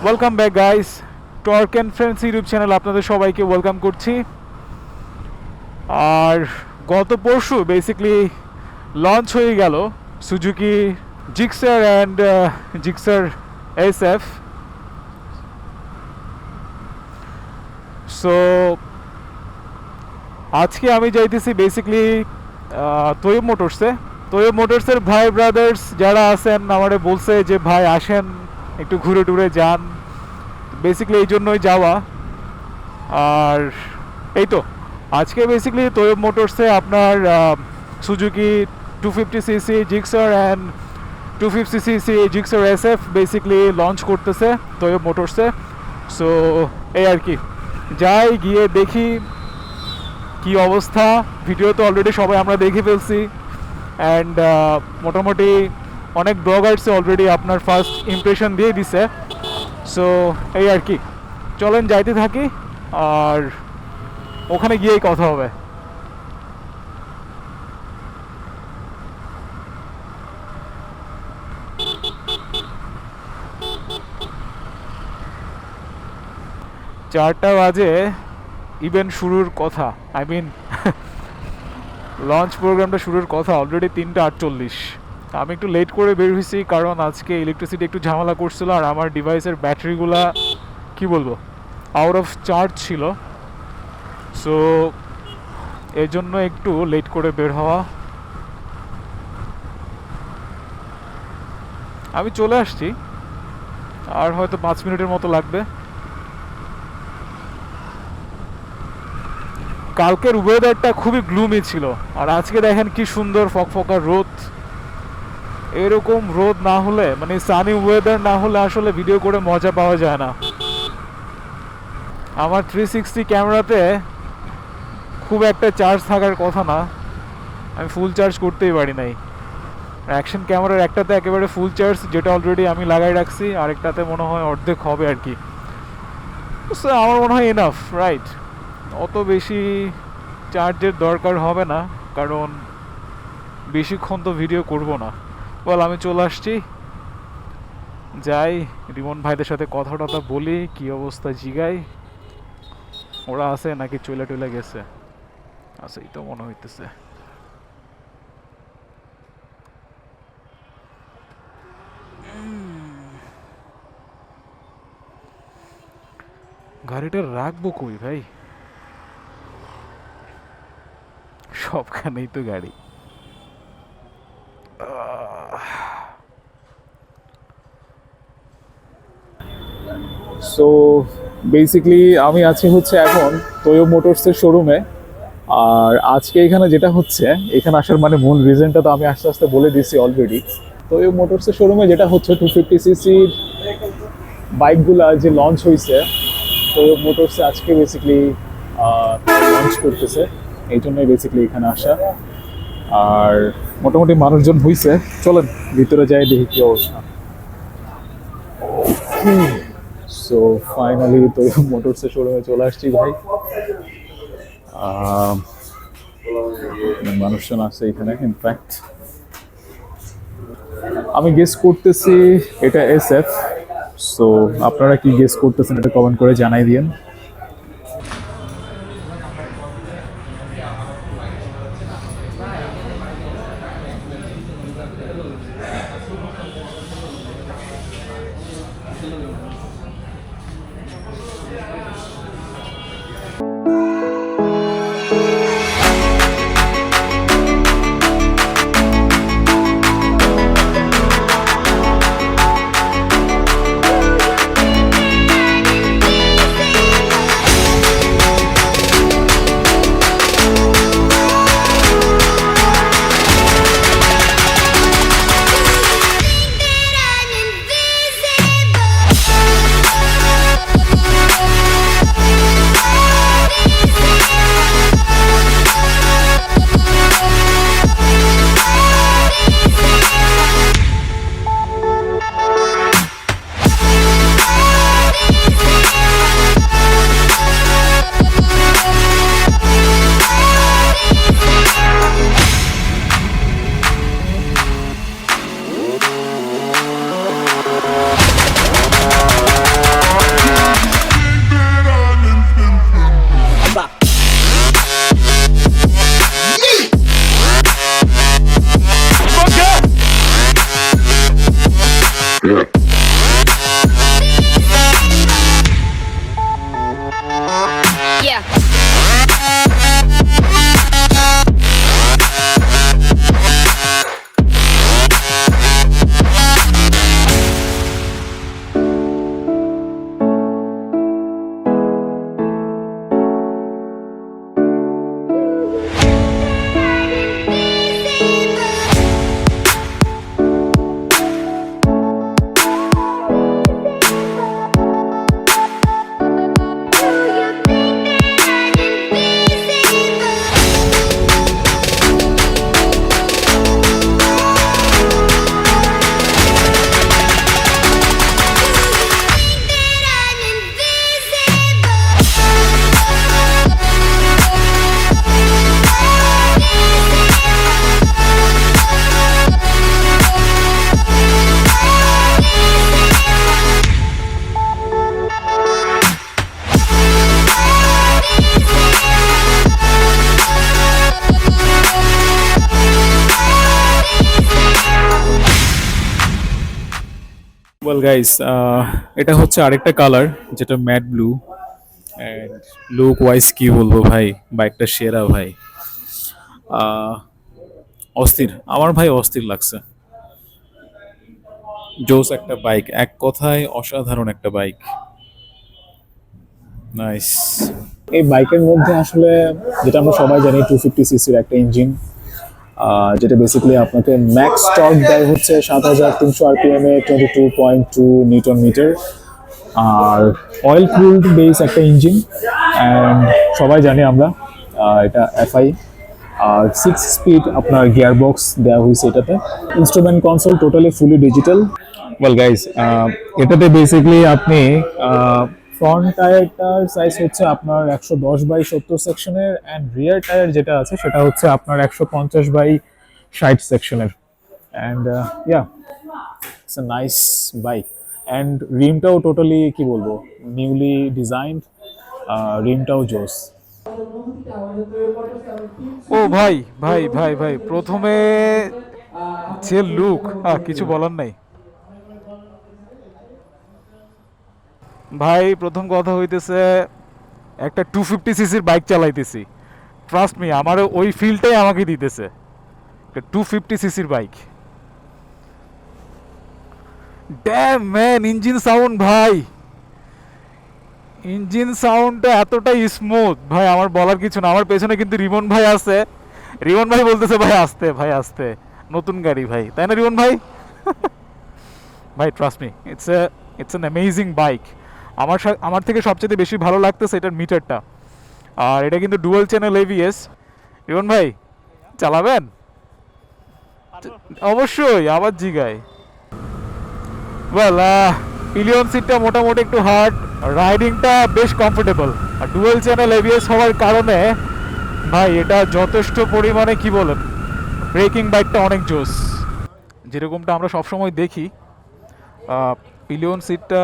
Welcome back guys, torque and friends YouTube channel আপনাদের সবাইকে welcome করছি। আর গত পরশু বেসিক্যালি লঞ্চ হয়ে গেল Suzuki Gixxer and Gixxer SF। So আজকে আমি যাইতেছি বেসিক্যালি তোয়েব মোটরসে। তোয়েব মোটরসের ভাই ব্রাদার্স যারা আছেন আমারে বলছে যে ভাই আসেন একটু ঘুরে টুরে যান, বেসিক্যালি এই জন্যই যাওয়া। আর এই তো আজকে বেসিক্যালি তোয়েব মোটরসে আপনার Suzuki 250cc Gixxer and 250cc Gixxer SF basically launch করতেছে তোয়েব মোটরসে। সো এই আর কি, যাই গিয়ে দেখি কি অবস্থা। ভিডিও তো অলরেডি সবাই আমরা দেখে ফেলছি অ্যান্ড মোটামুটি অনেক ব্লগার্সে অলরেডি আপনার ফার্স্ট ইমপ্রেশন দিয়ে দিছে। সো এই আর কি, চলেন যাইতে থাকি আর ওখানে গিয়েই কথা হবে। চারটা বাজে ইভেন্ট শুরুর কথা, আই মিন লঞ্চ প্রোগ্রামটা শুরুর কথা অলরেডি 3:48। আমি একটু লেট করে বের হয়েছি কারণ আজকে ইলেকট্রিসিটি একটু ঝামেলা করছিল আর আমার ডিভাইসের ব্যাটারিগুলা কি বলবো আউট অফ চার্জ ছিল। সো এই জন্য একটু লেট করে বের হওয়া। আমি চলে আসছি, আর হয়তো 5 মিনিটের মতো লাগবে। কালকের ওয়েদারটা খুবই গ্লুমি ছিল আর আজকে দেখেন কি সুন্দর ফকফকা রোদ। এরকম রোদ না হলে মানে সানি ওয়েদার না হলে আসলে ভিডিও করে মজা পাওয়া যায় না। আমার 360 ক্যামেরাতে খুব একটা চার্জ থাকার কথা না, আমি ফুল চার্জ করতেই পারি নাই। অ্যাকশন ক্যামেরার একটাতে একেবারে ফুল চার্জ, যেটা অলরেডি আমি লাগাই রাখছি, আরেকটাতে মনে হয় অর্ধেক হবে আর কি। আমার মনে হয় এনাফ, রাইট? অত বেশি চার্জের দরকার হবে না কারণ বেশিক্ষণ তো ভিডিও করব না। বল আমি চলে আসছি, যাই রিমন ভাইদের সাথে কথা টথা বলি, কি অবস্থা জিগাই। ওরা আছে নাকি চলে টলে গেছে? আছেই তো মনে হইতেছে। গাড়িটা রাখবো কই ভাই? সবখানেই তো গাড়ি। সো বেসিক্যালি আমি আছি হচ্ছে এখন তোয়ো মোটরসের শোরুমে। আর আজকে এখানে যেটা হচ্ছে, এখানে আসার মানে মূল রিজনটা তো আমি আস্তে আস্তে বলে দিচ্ছি অলরেডি। তোয়ো মোটরসের শোরুমে যেটা হচ্ছে 250cc বাইকগুলা যে লঞ্চ হয়েছে তোয়ো মোটরসে আজকে বেসিক্যালি লঞ্চ করতেছে, এই জন্যই বেসিক্যালি এখানে আসা। আর মোটামুটি মানুষজন হয়েছে, চলেন ভিতরে যাই দেখি কি অবস্থা। সো ফাইনালি তো মোটরসের শোরুমে চলে আসছি ভাই। মানুষজন আছে এখানে। ইনফ্যাক্ট আমি গেস করতেছি এটা SF। সো আপনারা কি গেস করতেছেন এটা কমেন্ট করে জানাই দিন। ওয়েল গাইস, এটা হচ্ছে আরেকটা কালার যেটা matte blue. And look wise কি বলবো ভাই, বাইকটা সেরা ভাই। আহ, অস্থির, আমার ভাই অস্থির লাগছে। জোস একটা বাইক, এক কথায় অসাধারণ একটা বাইক। নাইস। এই বাইকের মধ্যে আসলে যেটা আমরা সবাই জানি 250 সিসির একটা ইঞ্জিন, যেটা বেসিক্যালি আপনাকে ম্যাক্স টর্ক দেয় হচ্ছে 7300 RPM এ 22.2 নিউটন মিটার। আর অয়েল কুলড বেস একটা ইঞ্জিন, অ্যান্ড সবাই জানি আমরা এটা এফআই। আর 6 স্পিড আপনার গিয়ার বক্স দেওয়া হয়েছে এটাতে। Instrument console totally fully digital. Well guys, এটাতে বেসিক্যালি আপনি ফ্রন্ট টায়ারটার সাইজ হচ্ছে আপনার 110/70 সেকশনের, অ্যান্ড রিয়ার টায়ার যেটা আছে সেটা হচ্ছে আপনার 150/60 সেকশনের। And yeah, it's a nice bike. And রিমটাও টোটালি কি বলবো, নিউলি ডিজাইনড। রিমটাও জোস। ও ভাই ভাই ভাই ভাই, প্রথমে যে লুক, কিছু বলার নাই ভাই। প্রথম কথা হইতেছে, একটা 250 সিসির বাইক চালাইতেছি, ট্রাস্ট মি, আমার ওই ফিলটাই আমাকে দিতেছে। একটা 250 সিসির bike, damn man, engine sound ভাই, ইঞ্জিন সাউন্ডটা এতটাই স্মুথ ভাই, আমার বলার কিছু না। আমার পেছনে কিন্তু রিমন ভাই আছে, রিমন ভাই বলতেছে ভাই আসতে, ভাই আসতে, নতুন গাড়ি ভাই, তাই না রিমন ভাই? ভাই trust me, it's an amazing bike. আমার থেকে সবচেয়ে বেশি ভালো লাগতেছে এটার মিটারটা। আর এটা কিন্তু ডুয়াল চ্যানেল এবিএস। রিমন ভাই চালাবেন? অবশ্যই, আবার জিগায়। ওয়েল, পিলিয়ন সিটটা মোটামুটি একটু হার্ড, রাইডিংটা বেশ কমফোর্টেবল। আর ডুয়াল চ্যানেল এবিএস হওয়ার কারণে ভাই এটা যথেষ্ট পরিমাণে কি বলেন, ব্রেকিং বাইকটা অনেক জোস। যেরকমটা আমরা সবসময় দেখি, পিলিয়ন সিটটা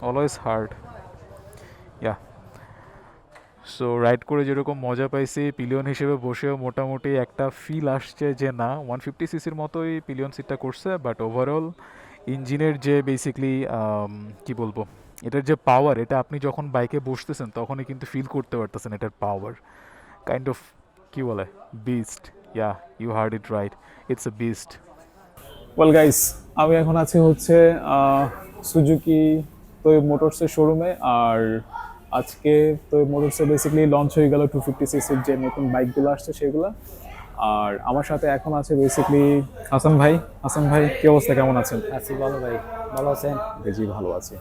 অলওয়েজ হার্ড। ইয়া, সো রাইড করে যেরকম মজা পাইছি, পিলিয়ন হিসেবে বসেও মোটামুটি একটা ফিল আসছে যে না 150 সিসির মতোই পিলিয়ন সিটটা করছে। বাট ওভারঅল ইঞ্জিনের যে বেসিকলি কি বলবো, এটার যে পাওয়ার, এটা আপনি যখন বাইকে বসতেছেন তখনই কিন্তু ফিল করতে পারতেছেন এটার পাওয়ার। কাইন্ড অফ কি বলে, beast. Yeah, you heard it right, it's a beast. Well guys, আমি এখন আছি হচ্ছে সুজুকি তোয় মোটরসের শোরুমে। আর আজকে তোয় মোটরসে বেসিক্যালি লঞ্চ হয়ে গেল 250 সিসির যে নতুন বাইকগুলো আসছে সেগুলো। আর আমার সাথে এখন আছে বেসিক্যালি হাসান ভাই। হাসান ভাই, কি অবস্থা, কেমন আছেন? আছি ভালো ভাই, ভালো আছেন? জি ভালো আছি।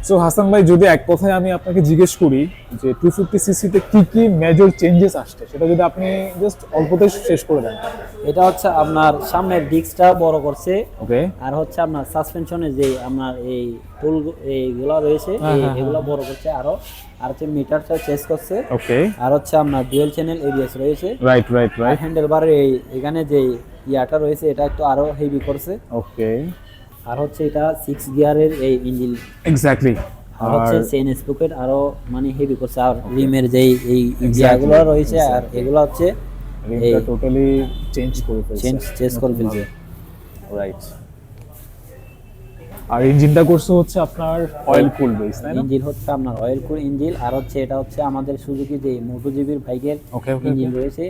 সো হাসান ভাই, যদি এক কথায় আমি আপনাকে জিজ্ঞেস করি যে 250 সিসিতে কি কি মেজর চেঞ্জেস আসছে, সেটা যদি আপনি জাস্ট অল্পতে শেষ করে দেন। এটা হচ্ছে আপনার সামনের ডিস্কটা বড় করছে, ওকে। আর হচ্ছে আপনার সাসপেনশনে যে আপনার এই টুল এইগুলা রয়েছে এগুলা বড় করছে আরো, আর হচ্ছে মিটারটা চেঞ্জ করছে। ওকে। আর হচ্ছে আপনার ডুয়াল চ্যানেল এবিএস রয়েছে। Right right right. হ্যান্ডেল বারের এই এখানে যে ইয়াটা রয়েছে এটা একটু আরো হেভি করছে। ওকে। আর হচ্ছে এটা 6 গিয়ারের এই ইঞ্জিন। এক্স্যাক্টলি। আর হচ্ছে চেইন স্পোকেট আরো মানে হেভি করছে। আর রিমের যেই এই ইয়াগুলো রয়েছে আর এগুলো হচ্ছে রিমটা টোটালি চেঞ্জ করে ফেলছে, চেঞ্জ করে ফেলছে। রাইট। আর ইঞ্জিনটা করছে হচ্ছে আপনার অয়েল কুল বেস, তাই না? ইঞ্জিন হচ্ছে আপনার অয়েল কুল ইঞ্জিন। আর হচ্ছে এটা হচ্ছে আমাদের সুজুকি যে মোটোজিবির বাইকের ইঞ্জিন রয়েছে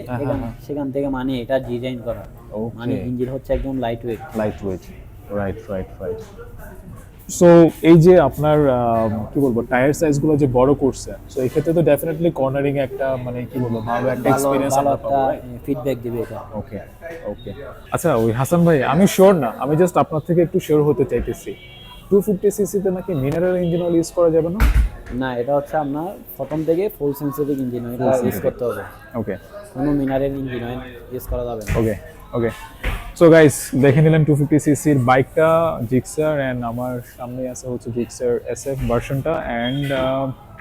সেখান থেকে মানে এটা ডিজাইন করা। মানে ইঞ্জিন হচ্ছে একদম light weight. Right right right. So এই যে আপনার কি বলবো, টায়ার সাইজগুলো যে বড় করছে, সো এই ক্ষেত্রে তো ডেফিনেটলি কর্নারিং একটা মানে কি বলবো, ভালো একটা এক্সপেরিয়েন্স আমরা পাবো, ফিডব্যাক দিবে এটা। ওকে ওকে। আচ্ছা ওই হাসান ভাই, আমি শিওর না, আমি জাস্ট আপনার থেকে একটু শিওর হতে চাইতেছি, 250 সিসিতে নাকি মিনারেল ইঞ্জিন অয়েল ইউজ করা যাবে না? না, এটা হচ্ছে আপনার প্রথম থেকে ফুল সেন্সিটিভ ইঞ্জিন অয়েল ইউজ করতে হবে। ওকে। কোনো মিনারেল ইঞ্জিন অয়েল ইউজ করা যাবে না। ওকে ওকে। সো গাইস, দেখে নিলেন 250 সিসির বাইকটা, জিক্সার, অ্যান্ড আমার সামনে আছে হচ্ছে জিক্সার এসএফ ভার্সনটা। অ্যান্ড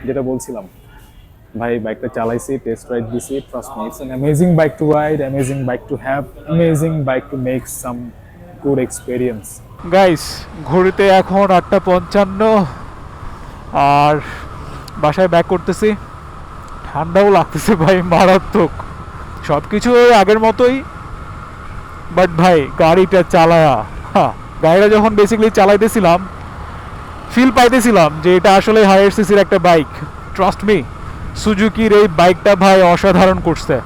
যেটা বলছিলাম ভাই, বাইকটা চালাইছি, টেস্ট রাইড দিছি, trust me, it's an amazing bike to ride, amazing bike to have, amazing bike to make some good experience. Guys, ঘড়িতে এখন 8:55, আর বাসায় ব্যাক করতেছি। ঠান্ডাও লাগতেছে ভাই, মারাত্মক। সব কিছু আগের মতোই, বাট ভাই গাড়িটা চালায়া, গাড়িটা যখন বেসিক্যালি চালাইতেছিলাম ফিল পাইতেছিলাম যে এটা আসলে হায়ার সিসির একটা বাইক। ট্রাস্ট মি, সুজুকির এই বাইকটা ভাই অসাধারণ করছে।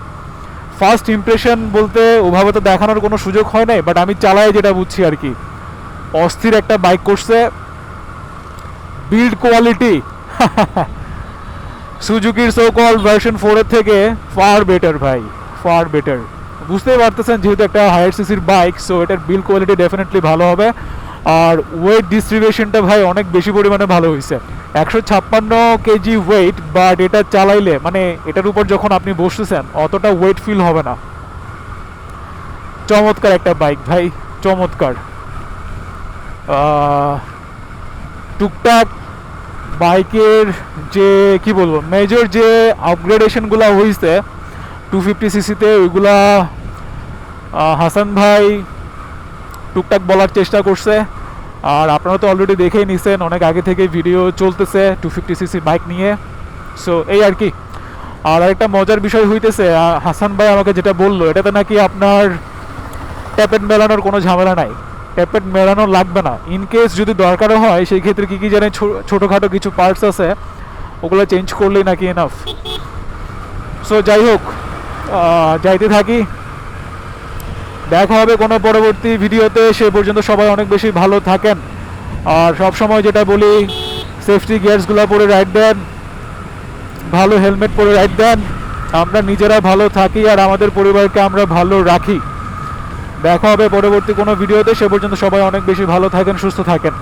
ফার্স্ট ইমপ্রেশন বলতে ওভাবে তো দেখানোর কোনো সুযোগ হয় নাই, বাট আমি চালাই যেটা বুঝছি আর কি, অস্থির একটা বাইক করছে। বিল্ড কোয়ালিটি সুজুকির সো কল ভার্সন 4 এর থেকে ফার বেটার ভাই, ফার বেটার। বুঝতেই পারতেছেন যেহেতু একটা হায়ার সিসির বাইক, সো এটার বিল্ড কোয়ালিটি ডেফিনেটলি ভালো হবে। আর ওয়েট ডিস্ট্রিবিউশনটা ভাই অনেক বেশি পরিমাণে ভালো হয়েছে। 156 কেজি ওয়েট, বাট এটা চালাইলে মানে এটার উপর যখন আপনি বসতেছেন অতটা ওয়েট ফিল হবে না। চমৎকার একটা বাইক ভাই, চমৎকার। টুকটাক বাইকের যে কি বলবো মেজর যে আপগ্রেডেশনগুলো হয়েছে 250 সিসিতে, ওইগুলা হাসান ভাই টুকটাক বলার চেষ্টা করছে। আর আপনারা তো অলরেডি দেখেই নিছেন, অনেক আগে থেকে ভিডিও চলতেছে 250 সিসি বাইক নিয়ে। সো এই আর কি। আর একটা মজার বিষয় হইতেছে, হাসান ভাই আমাকে যেটা বললো, এটাতে নাকি আপনার ট্যাপেট মেলানোর কোনো ঝামেলা নাই, ট্যাপেট মেলানো লাগবে না। ইন কেস যদি দরকারও হয় সেই ক্ষেত্রে কী কী জানেন ছোটোখাটো কিছু পার্টস আছে, ওগুলো চেঞ্জ করলেই নাকি এনাফ। সো যাই হোক, যাইতে থাকি, দেখা হবে কোনো পরবর্তী ভিডিওতে। সে পর্যন্ত সবাই অনেক বেশি ভালো থাকেন। আর সব সময় যেটা বলি, সেফটি গিয়ার্সগুলো পরে রাইড দেন, ভালো হেলমেট পরে রাইড দেন, আমরা নিজেরা ভালো থাকি আর আমাদের পরিবারকে আমরা ভালো রাখি। দেখা হবে পরবর্তী কোনো ভিডিওতে। সে পর্যন্ত সবাই অনেক বেশি ভালো থাকেন, সুস্থ থাকেন।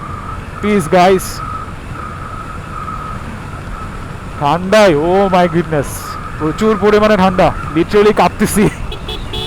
Piece guys. ঠান্ডায় ও মাই গুডনেস, প্রচুর পরিমাণে ঠান্ডা, লিটারালি কাঁপতেছি।